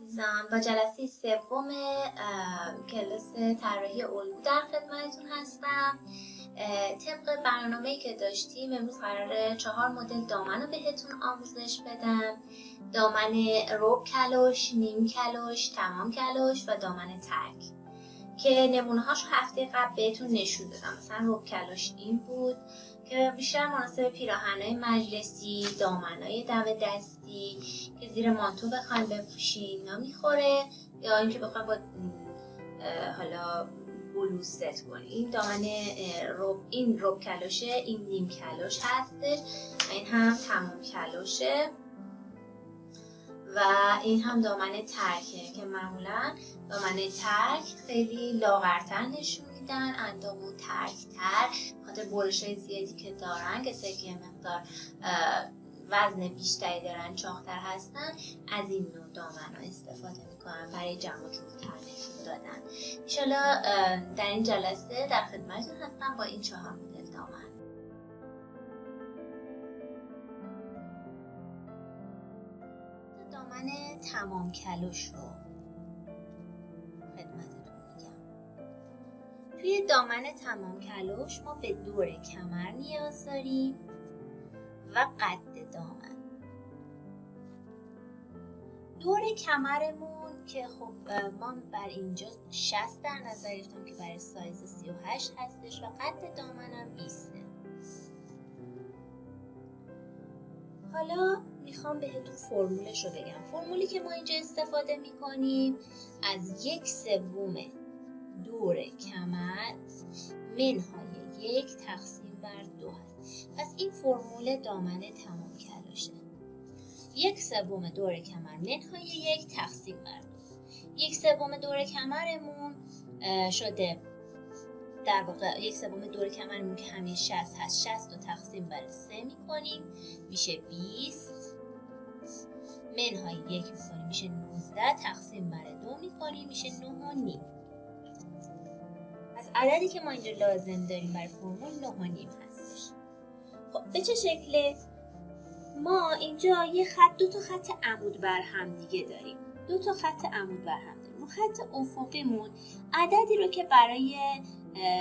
عزیزان، با جلسه سوم کلاس طراحی الگو در خدمتتون هستم. طبق برنامه‌ای که داشتیم امروز قراره 4 مدل دامن رو بهتون آموزش بدم. دامن ربع کلوش، نیم کلوش، تمام کلوش و دامن تک که نمونه‌هاش هفته قبل بهتون نشون دادم. مثلا ربع کلوش این بود که بیشتر مناسب پیراهن‌های مجلسی، دامن‌های دم دستی که زیر مانتو بخواین بپوشین اینا میخوره، یا اینکه بخواین با حالا بلوز ست کنین. این دامن این ربع کلوشه، این نیم کلوش هستش، این هم تمام کلوشه و این هم دامن ترکه که معمولا دامن ترک خیلی لاغرتر نشون میدن، اندامون ترکتر خاطر برشای زیادی که دارن، کسایی که مقدار وزن بیشتری دارن، چاق‌تر هستن، از این نوع دامن ها استفاده میکنن برای جمع و جورتر نشون دادن. انشالله در این جلسه در خدمتتون هستم با این 4 مدل دامن. دامن تمام کلوش رو خدمتتون میگم. توی دامن تمام کلوش ما به دور کمر نیاز داریم و قد دامن. دور کمرمون که خب ما بر اینجا 60 در نظر گرفتم که برای سایز 38 هستش و قد دامنم 20. حالا میخوام بهتون فرمولش رو بگم. فرمولی که ما اینجا استفاده میکنیم از 1/3 دور کمر منهای 1 تقسیم بر 2 هست. پس این فرمول دامن تمام کلوشه. 1/3 دور کمر منهای 1 تقسیم بر 2. 1/3 دور کمرمون شده، در واقع 1/3 دور کمرمون که همین 60 هست، 60 رو تقسیم بر 3 میکنیم میشه 20، منهای 1 میکنیم میشه 19، تقسیم بر 2 میکنیم میشه 9.5. پس عددی که ما اینجا لازم داریم برای فرمول 9.5 هستش. خب به چه شکله؟ ما اینجا دو تا خط عمود بر هم دیگه داریم. 2 تا خط عمود بر هم داریم. خط افقیمون عددی رو که برای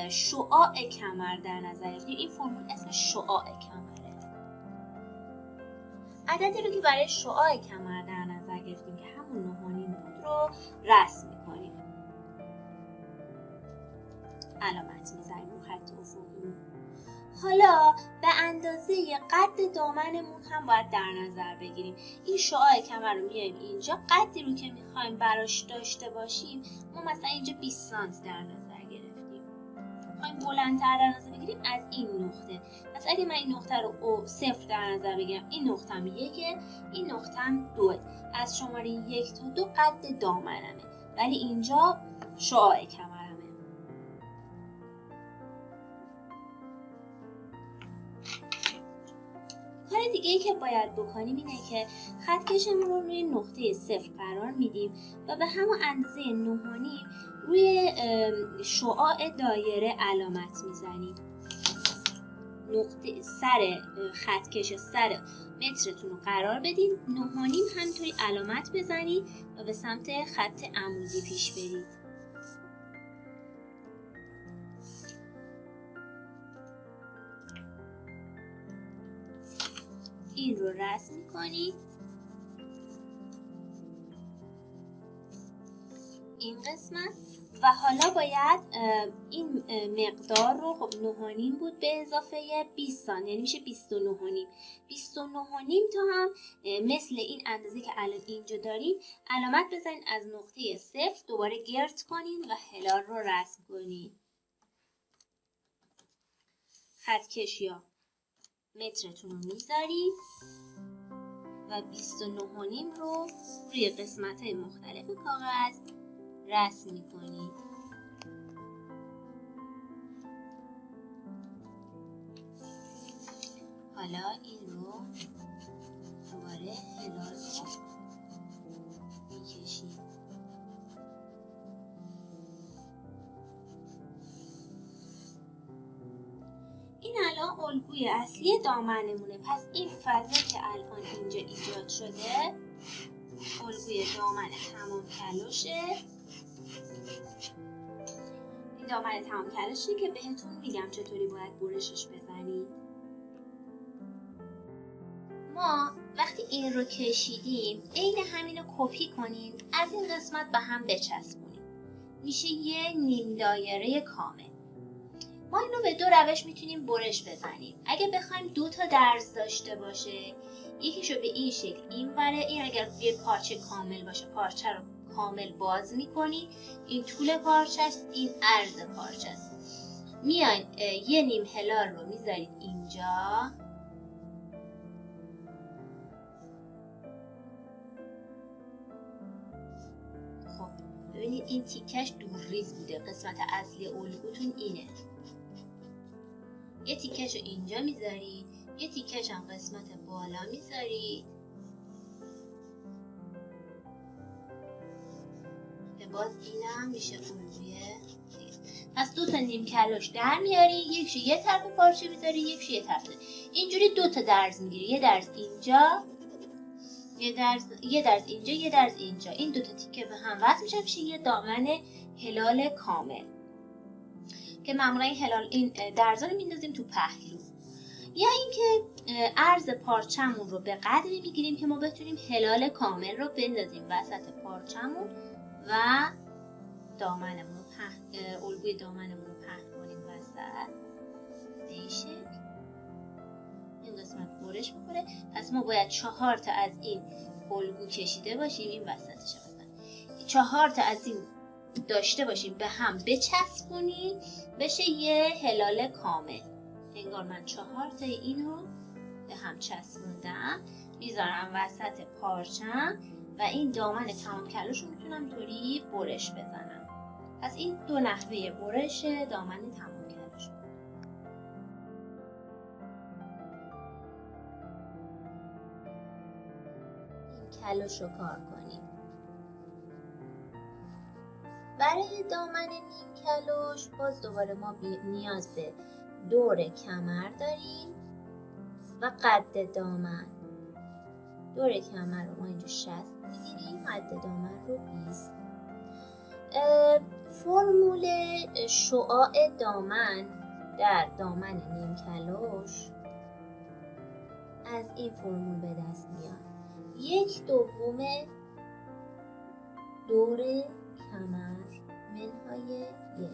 شعاع کمر در نظر گرفتیم، این فرمول اسم شعاع کمره. عددی رو که برای شعاع کمر در نظر گرفتیم که همون 9.5 بود رو رسم می‌کنیم. علامت می‌زنیم رو خط افقیمون. حالا به اندازه قد دامنمون هم باید در نظر بگیریم. این شعاع کمر رو میاریم اینجا، قدی رو که میخوایم براش داشته باشیم ما مثلا اینجا 20 سانتی در نظر گرفتیم. میخوایم بلندتر در نظر بگیریم از این نقطه. پس اگه من این نقطه رو 0 در نظر بگیرم، این نقطه‌م 1، این نقطه‌م 2. از شماره 1 تا 2 قد دامنمه، ولی اینجا شعاع کمرمه. کار دیگه ای که باید بکنیم اینه که خطکشمون رو روی نقطه 0 قرار میدیم و به همون اندازه 9.5 روی شعاع دایره علامت میزنیم. نقطه سر خطکش سر مترتون رو قرار بدین، 9.5 همینطوری علامت بزنید و به سمت خط عمودی پیش برید. این رو رسم می‌کنید. این قسمت و حالا باید این مقدار رو، خب 9.5 بود، به اضافه 20 سانتی یعنی میشه 29.5. 29.5 تا هم مثل این اندازه که الان اینجا داریم علامت بزنید، از نقطه 0 دوباره گرد کنین و هلال رو رسم کنین. خطکش یا مترتون رو میذارید و 29.5 رو روی قسمت‌های مختلف کاغذ رسم می‌کنید. حالا این رو دوباره هلال رو می‌کشید. این الان الگوی اصلی دامنمونه. پس این فضا که الان اینجا ایجاد شده الگوی دامن تمام کلوشه. این دامن تمام کلوشه که بهتون میگم چطوری باید برشش بزنید. ما وقتی این رو کشیدیم عین همین رو کپی کنیم، از این قسمت به هم بچسبونیم، میشه یه نیم دایره کامل. ما اینو به دو روش میتونیم برش بزنیم. اگه بخوایم 2 تا درز داشته باشه، یکیشو به این شکل این وره، این اگر یه پارچه کامل باشه پارچه رو کامل باز میکنی، این طول پارچه است، این عرض پارچه است. میاین یه نیم هلال رو میذارید اینجا، خب ببینید این تیکش دور ریز بوده، قسمت اصلی الگوتون اینه. یه تیکش رو اینجا میذارید، یه تیکش هم قسمت بالا میذارید که باز اینم میشه الگویه. پس 2 تا نیم کلوش در میاری، یکشو یه طرف پارچه میذاری، یکشو یه طرف. اینجوری 2 تا درز میگیری، یه درز اینجا، یه درز اینجا، یه درز اینجا. این 2 تا تیکه به هم وصل میشه، میشه یه دامن هلال کامل که معمولا این درزا رو میندازیم تو پهلو. یا اینکه عرض پارچمون رو به قدری میگیریم که ما بتونیم هلال کامل رو بندازیم وسط پارچمون و دامنمون رو الگوی دامنمون رو پهن کنیم وسط به این شکل. این قسمت برش میکنه. پس ما باید 4 تا از این الگو کشیده باشیم، این وسطش رو 4 تا از این داشته باشیم، به هم بچسبونیم بشه یه هلال کامل. انگار من 4 تا اینو به هم چسبوندم، میذارم وسط پارچم و این دامن تمام کلوش رو میتونم اینطوری برش بزنم. پس این 2 نحوه برش دامن تمام کلوش. این کلوش رو کار کنیم. برای دامن نیم کلوش باز دوباره ما نیاز به دور کمر داریم و قد دامن. دور کمر رو ما اینجا 60 میگیریم، قد دامن رو 20. فرمول شعاع دامن در دامن نیم کلوش از این فرمول به دست میاد. 1/2 دور کمر منهای 1.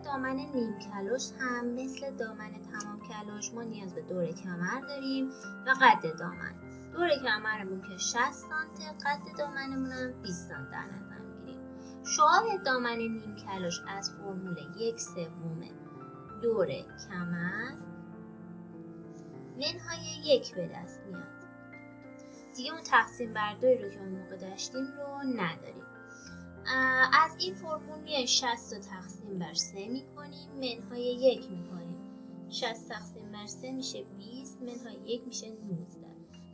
دامن نیم کلوش هم مثل دامن تمام کلوش ما نیاز به دور کمر داریم و قد دامن. دور کمرمون که 60 سانته، قد دامنمون هم 20 سانت در نظر میگیریم. شعاع دامن نیم کلوش از فرمول 1/3 دور کمر منهای 1 به دست میاد. دیگه اون تقسیم بر 2 رو که اون موقع داشتیم رو نداریم. از این فرمول میایم 60 رو تقسیم بر 3 میکنیم، منهای 1 میکنیم. 60 تقسیم بر 3 میشه 20، منهای 1 میشه 19.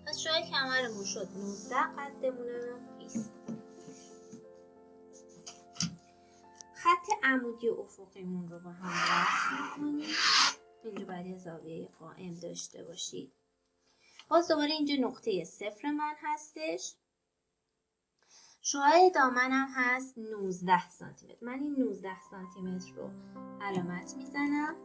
پس شعاع کمرمون شد 19، قدمون هم 20. خط عمودی و افقیمون رو با هم وصل میکنیم. اینجا باید یه زاویه قائم داشته باشید. باز دوباره اینجا نقطه 0 من هستش. شعاع دامنم هست 19 سانتی متر. من این 19 سانتی متر رو علامت میزنم.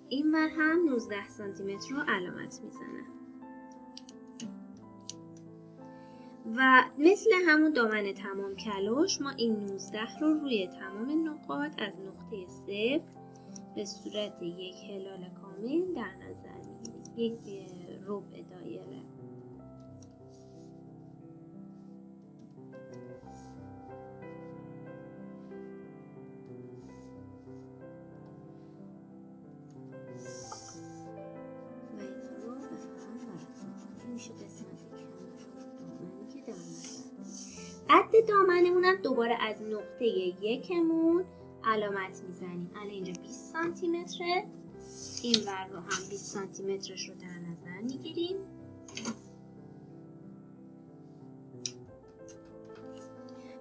این ور هم 19 سانتی متر رو علامت میزنم. و مثل همون دامن تمام کلوش ما این 19 رو روی تمام نقاط از نقطه 0 به صورت یک هلال کامل در نظر میگیریم. یک ربع دایره. قد دامنمون هم دوباره از نقطه 1مون علامت میزنیم. الان اینجا 20 سانتی متره، این ور رو هم 20 سانتی مترش رو در نظر میگیریم.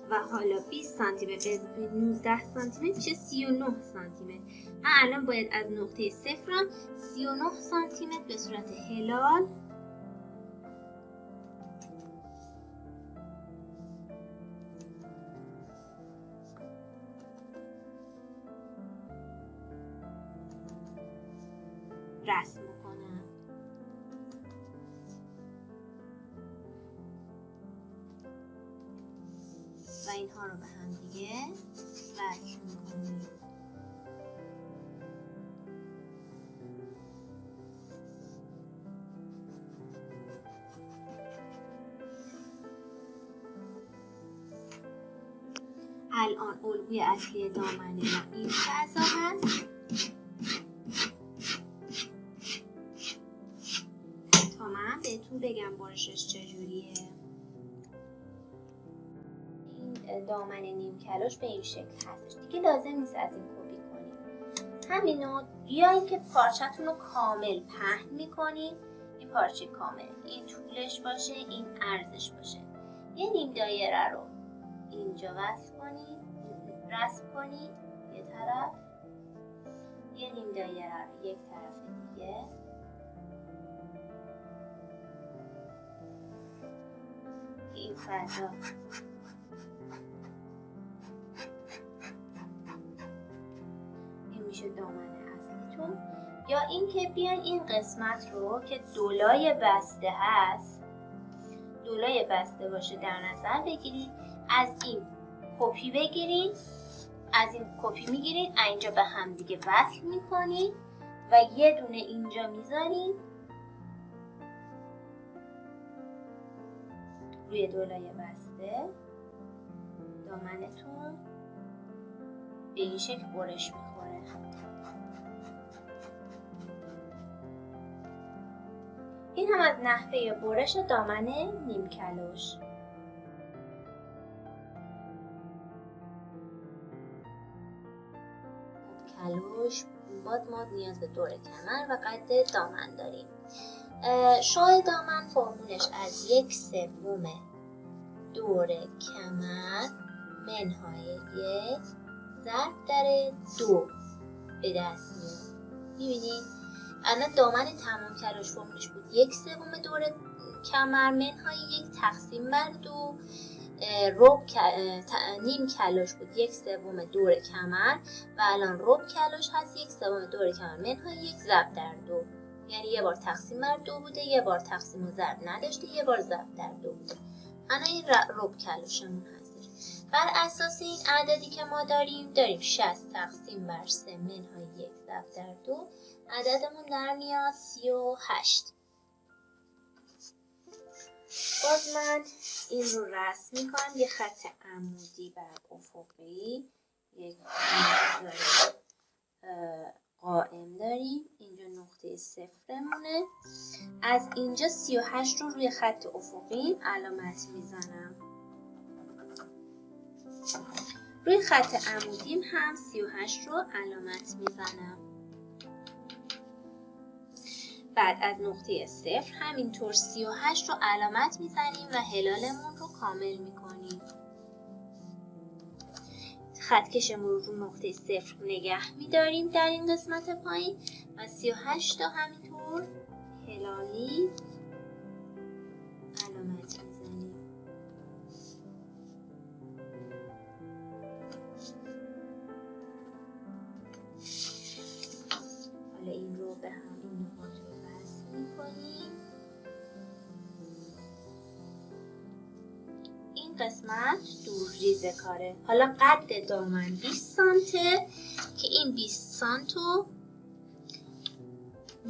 و حالا 20 سانتی متر به 19 سانتی متر میشه 39 سانتی متر. من الان باید از نقطه 0 39 سانتی متر به صورت هلال رسم میکنم. و اینها رو به هم دیگه وصل میکنیم. الان الگوی اصلی دامن ما این فضا هست تا من بهتون بگم برشش چجوریه. این دامن نیم کلاش به این شکل هستش دیگه، لازم نیست از این کپی کنید. همینو یا اینکه پارچتون رو کامل پهن میکنید، این پارچه کامل، این طولش باشه این عرضش باشه. یه نیم دایره رو اینجا وصل کنید، رسم کنید یه طرف، یه نیم دایره رو یک طرف دیگه، این فضا این میشه دامن اصلیتون. یا اینکه بیاین این قسمت رو که دولای بسته هست، دولای بسته باشه در نظر بگیرید، از این کپی بگیرید، از این کپی میگیرید، اینجا به هم دیگه وصل میکنید و یه دونه اینجا میذارید روی دولای بسته. دامنتون به این شکل برش میخوره. این هم از نحوه برش دامن نیم کلاش. کلاش باز ما نیاز به دور کمر و قد دامن داریم. شاه دامن فرمولش از 1/3 دور کمر منهای 1 ضرب در 2 به دست میاد. میبینید الان دامن تمام کلاش فرمولش بود 1/3 دور کمر منهای 1 تقسیم بر 2. نیم کلاش بود 1/3 دور کمر و الان ربع کلاش هست 1/3 دور کمر منهای 1 ضرب در 2. یعنی یه بار تقسیم بر 2 بوده، یه بار تقسیم و ضرب نداشته، یه بار ضرب در 2 بوده. الان این ربع کلاشمون هستش. بر اساس این عددی که ما داریم 60 تقسیم بر 3 منهای 1 ضرب در 2، عددمون در میاد 38. باز من این رو رسم میکنم، یه خط عمودی بر افقی، یک قائم داریم، اینجا نقطه صفرمونه. از اینجا 38 رو روی خط افقی علامت میزنم. روی خط عمودیم هم 38 رو علامت میزنم. بعد از نقطه صفر همینطور 38 رو علامت میزنیم و هلالمون رو کامل میکنیم. خطکشمون رو نقطه صفر نگه میداریم در این قسمت پایین و 38 تا همینطور هلالی علامت میزنیم. حالا این رو به هم این نقاط رو وصل میکنیم. این قسمت دور ریزه کاره. حالا قد دامن 20 سانته که این 20 سانتو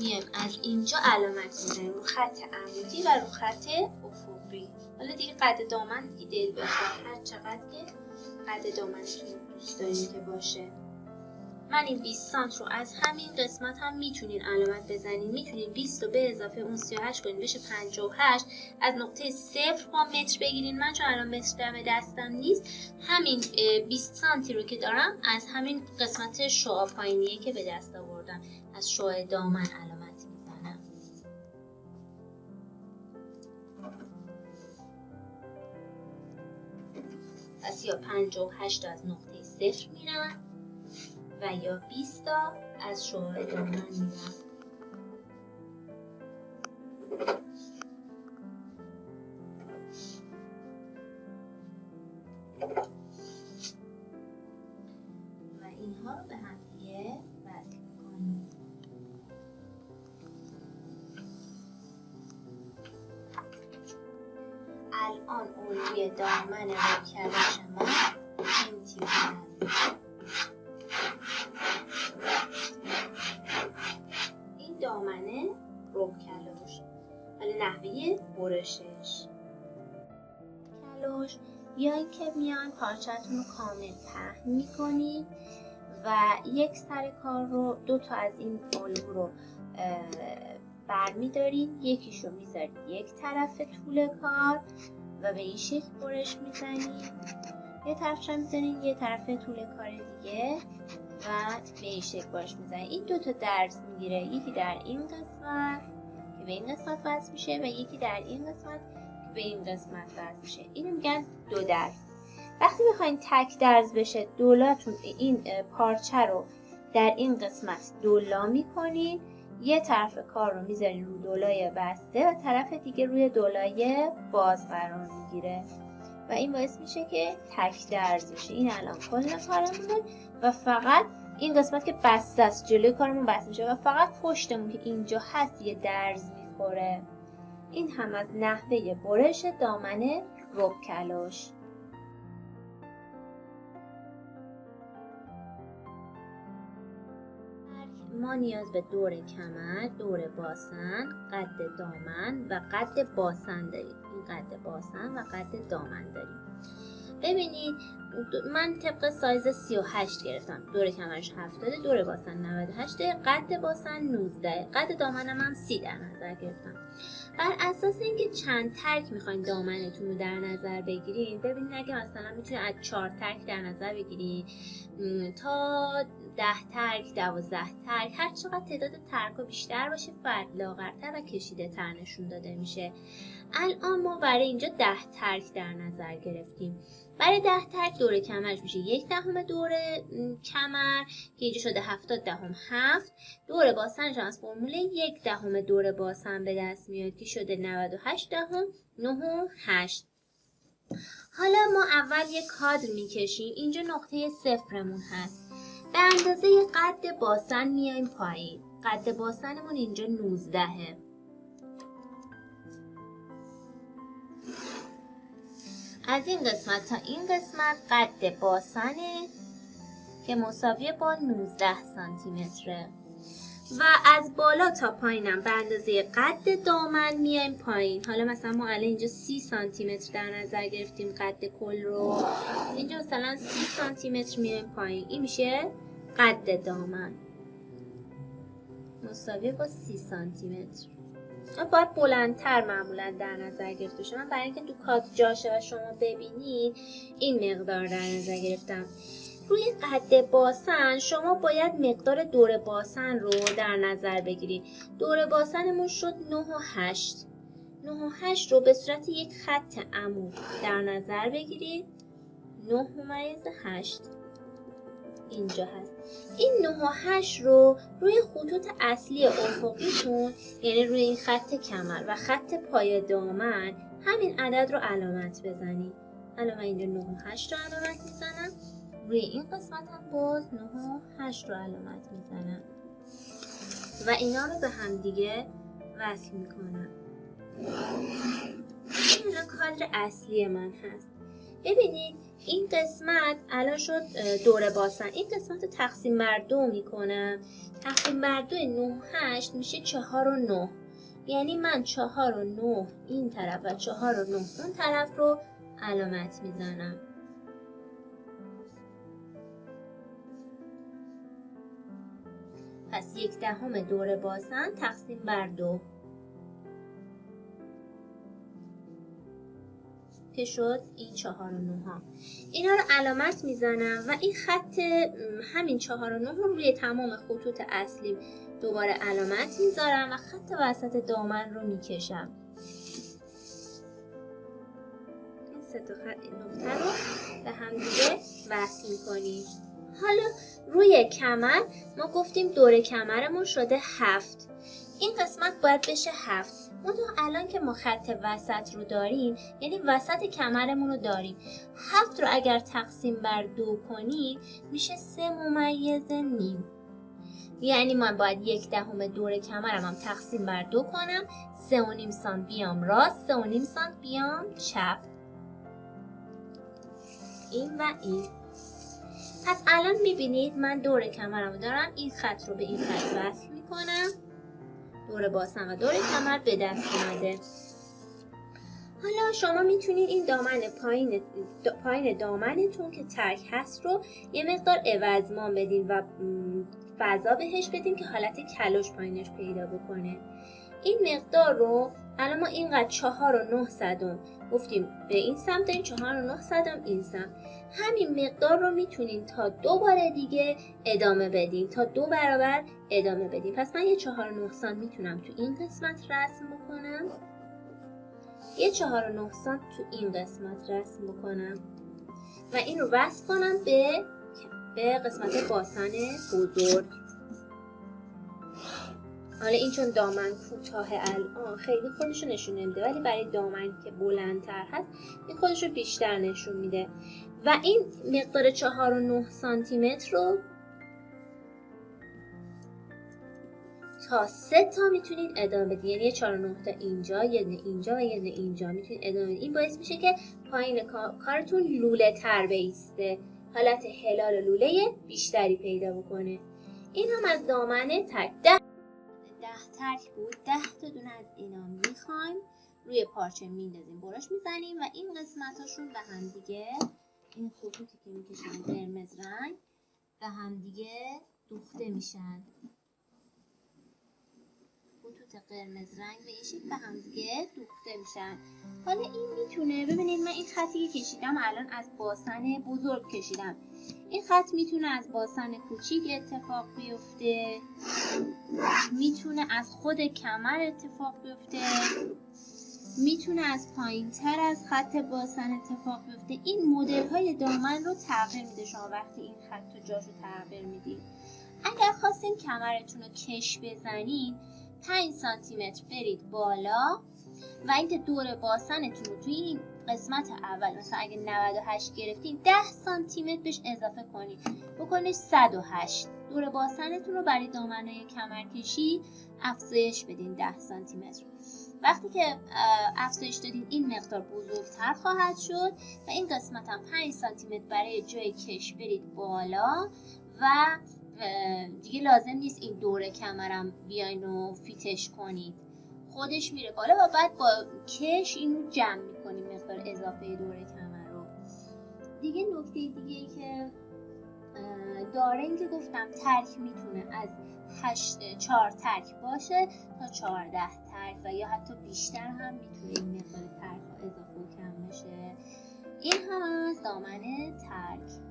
میایم از اینجا علامت میزنیم رو خط عمودی و رو خط افقی. حالا دیگه قد دامن دیگه دل بخواه هر چقدر که قد دامنتون دوست دارین که باشه. من این 20 سانت رو از همین قسمت هم میتونین علامت بزنین. میتونین 20 رو به اضافه اون 38 کنین بشه 58. از نقطه صفر با متر بگیرین. من چون الان متر دم دستم نیست، همین 20 سانتی رو که دارم از همین قسمت شعاع پایینیه که به دست آوردم از شعاع دامن علامت میزنم. پس یا 58 از نقطه صفر میرم و یا 20 تا از شعاع دامن میرم. و اینها رو به هم دیگه وصل می‌کنیم. الان الگوی دامن رب کلوش من این تیپ هست. این دامنه رب کلوش. حالا نحوه برشش. کلوش یا اینکه میان پارچه‌تون رو کامل پهن میکنید و یک سر کار رو 2 تا از این الگو رو برمیدارین، یکیش رو میذارید یک طرف طول کار و به این شکل برش میزنید، یه طرفش هم میزنید یه طرف طول کار دیگه و به این شکل برش میزنید. این 2 تا درز میگیره، یکی در این قسمت که به این قسمت وصل میشه و یکی در این قسمت که به این قسمت وصل میشه. اینو میگن 2 درز. وقتی بخواین تک درز بشه دولاتون این پارچه رو در این قسمت دولا میکنین، یه طرف کار رو میذارین رو دولای بسته و طرف دیگه روی دولای باز قرار میگیره و این باعث میشه که تک درز بشه. این الان کل کارمونه و فقط این قسمت که بسته است جلوی کارمون بسته میشه و فقط پشتمون که اینجا هست یه درز میخوره. این هم از نحوه برش دامن رب کلوش. ما نیاز به دور کمر، دور باسن، قد دامن و قد باسن داریم. این قد باسن و قد دامن داریم. ببینید من طبق سایز 38 گرفتم. دور کمرش 70، دور باسن 98، قد باسن 19، قد دامنم هم 30 در نظر گرفتم. بر اساس اینکه چند ترک میخواین دامنتون رو در نظر بگیرین، ببینید اگه مثلا میتونید از 4 ترک در نظر بگیرین تا 10 ترک، 12 ترک، هر چقدر تعداد ترک بیشتر باشه فرد لاغرتر و کشیده تر نشون داده میشه. الان ما برای اینجا 10 ترک در نظر گرفتیم. برای 10 ترک دور کمرش میشه 1/10 دور کمر که اینجا شده 70 دهم 7. دور باسنش از فرموله 1/10 دور باسن به دست میاد که شده 98 دهم 9 و 8. حالا ما اول یک کادر میکشیم. اینجا نقطه صفرمون هست. به اندازه قد باسن میایم پایین. قد باسنمون اینجا 19. از این قسمت تا این قسمت قد باسنه که مساویه با 19 سانتی متره و از بالا تا پایینم به اندازه قد دامن میایم پایین. حالا مثلا ما الان اینجا 30 سانتی متر در نظر گرفتیم قد کل رو، اینجا مثلا 30 سانتی متر میایم پایین. این میشه قد دامن مساویه با 30 سانتی متر. باید بلندتر معمولا در نظر گرفته شما برای اینکه تو کات جاشه و شما ببینید این مقدار در نظر گرفتم. روی قد باسن شما باید مقدار دور باسن رو در نظر بگیرید. دور باسنمون شد 9 و 8. 9 و 8 رو به صورت یک خط عمود در نظر بگیرید. 9/8 اینجا هست. این 9 و 8 رو روی خطوط اصلی افقیتون، یعنی روی این خط کمر و خط پای دامن، همین عدد رو علامت بزنید. حالا من اینجا 9 و 8 رو علامت میزنم، روی این قسمت هم باز 9 و 8 رو علامت میزنم و اینا رو به هم دیگه وصل میکنم. این کادر اصلی من هست. ببینید این قسمت الان شد دور باسن. این قسمت رو تقسیم بر 2 میکنم. تقسیم بر 2 9 8 میشه 4 و 9. یعنی من 4 و 9 این طرف و 4 و 9 اون طرف رو علامت میزنم. پس 1/10 دور باسن تقسیم بر 2 که شد این 4 و 9 ها. اینا رو علامت میزنم و این خط همین 4 و 9 رو روی تمام خطوط اصلی دوباره علامت میذارم و خط وسط دامن رو میکشم. این 3 تا خط نقطه رو به هم دیگه وصل میکنیم. حالا روی کمر ما گفتیم دور کمرمون شده 7. این قسمت باید بشه 7. منتها الان که ما خط وسط رو داریم، یعنی وسط کمرمون رو داریم، 7 رو اگر تقسیم بر 2 کنیم میشه 3/9. یعنی من باید 1/10 دور کمرم هم تقسیم بر 2 کنم، 3.5 سانت بیام راست، 3.5 سانت بیام چپ. این و این. پس الان میبینید من دور کمرم دارم، این خط رو به این خط وصل میکنم، دور باسن و دور کمر به دست اومده. حالا شما میتونید این دامن پایین دامنتون که ترک هست رو یه مقدار عوضمان بدین و فضا بهش بدین که حالت کلوش پایینش پیدا بکنه. این مقدار رو الان ما اینقدر 4.9 گفتیم به این سمت، این 4.9 این سمت. همین مقدار رو میتونین تا 2 بار دیگه ادامه بدین، تا 2 برابر ادامه بدین. پس من یه 4.9 سانت میتونم تو این قسمت رسم بکنم، یه 4.9 سانت تو این قسمت رسم بکنم و این رو وصل کنم به قسمت باسن بزرگ. حالا این چون دامن کوتاه الان خیلی خودشو نشون نمیده، ولی برای دامن که بلندتر هست این خودشو بیشتر نشون میده. و این مقدار 4.9 سانتی متر رو تا 3 تا میتونید ادامه بدید، یعنی یه 4.9 تا اینجا، یه دونه اینجا و یه دونه اینجا میتونید ادامه بدید. این باعث میشه که پایین کارتون لوله تر بیسته، حالت هلال لوله بیشتری پیدا بکنه. این هم از دامن ترک. 10 ترک بود، 10 تا دونه از اینا میخوایم روی پارچه میندازیم، براش میزنیم و این قسمتاشون به هم دیگه، این خطوطی که میکشن قرمز رنگ به هم دیگه دوخته میشن. خطوط قرمز رنگ به این شکل به هم دیگه دوخته میشن. حالا این میتونه، ببینید من این خطی که کشیدم الان از باسن بزرگ کشیدم، این خط میتونه از باسن کوچیک اتفاق بیفته، میتونه از خود کمر اتفاق بیفته، میتونه از پایین تر از خط باسن اتفاق بیفته. این مدل های دامن رو تغییر میده شما وقتی این خط رو جاشو تغییر میدید. اگر خواستین کمرتون رو کش بزنین 5 سانتی متر برید بالا و اینکه دور باسنتون رو توی این قسمت اول مثلا اگه 98 گرفتین 10 سانتی متر بهش اضافه کنید، بکنید 108. دور باسنتون رو برای دامنه کمرکشی افزایش بدین 10 سانتی متر. وقتی که افزایش دادین این مقدار بزرگتر خواهد شد و این قسمت هم 5 سانتی متر برای جای کش برید بالا و دیگه لازم نیست این دور کمرم بیاین و فیتش کنید، خودش میره بالا و بعد با کش اینو جمع میکنیم مقدار اضافه دور کمر رو. دیگه نکته دیگه ای که داره این که گفتم ترک میتونه از 4 ترک باشه تا 14 ترک و یا حتی بیشتر هم میتونه این مقدار ترک ها اضافه و کم بشه. این هم از دامن ترک.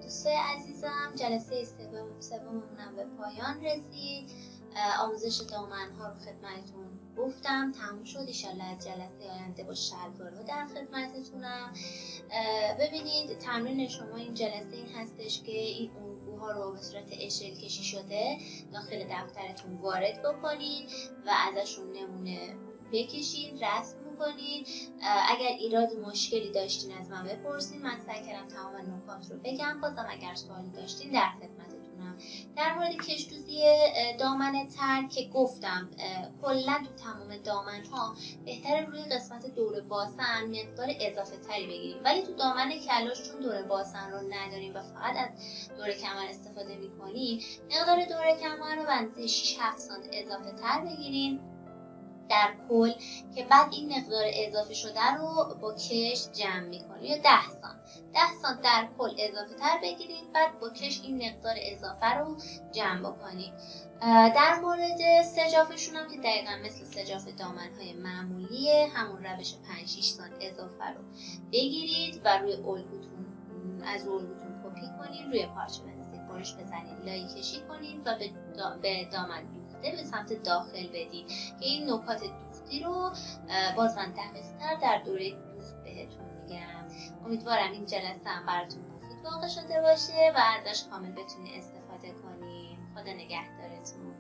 دوستای عزیزم جلسه سوممونم به پایان رسید. آموزش دامن ها رو خدمتتون گفتم تموم شد. ایشالله از جلسه آینده با شلوارها در خدمتتونم. ببینید تمرین شما این جلسه این هستش که این الگوها رو به صورت اشل کشی شده داخل دفترتون وارد بکنید و ازشون نمونه بکشید، رسم کنید. اگر ایراد مشکلی داشتین از من بپرسید، من سعی کردم تمام نکات رو بگم. بازم اگر سوالی داشتین در خدمتتونم. در مورد کش‌دوزی دامن ترک که گفتم کلا تو تمام دامن ها بهتره روی قسمت دور باسن مقدار اضافه تری بگیریم، ولی تو دامن کلاش چون دور باسن رو نداریم و فقط از دور کمر استفاده میکنیم مقدار دور کمر رو بنزه 6-7 سانت اضافه تر بگیریم در کل، که بعد این مقدار اضافه شده رو با کش جمع میکنیم یا 10 سانت در کل اضافه تر بگیرید، بعد با کش این مقدار اضافه رو جمع بکنید. در مورد سجافشون هم که دقیقا مثل سجاف دامن‌های معمولیه، همون روش 5-6 سانت اضافه رو بگیرید و روی الگوتون از الگوتون کپی کنید، روی پارچه بندازید، برش بزنید، لای کشی کنید و به دامن به سمت داخل بدید که این نکات دوختی رو باز من دقیق‌تر در دوره دوخت بهتون میگم. امیدوارم این جلسه هم براتون مفید واقع شده باشه و ازش کامل بتونید استفاده کنید. خدا نگهدارتون.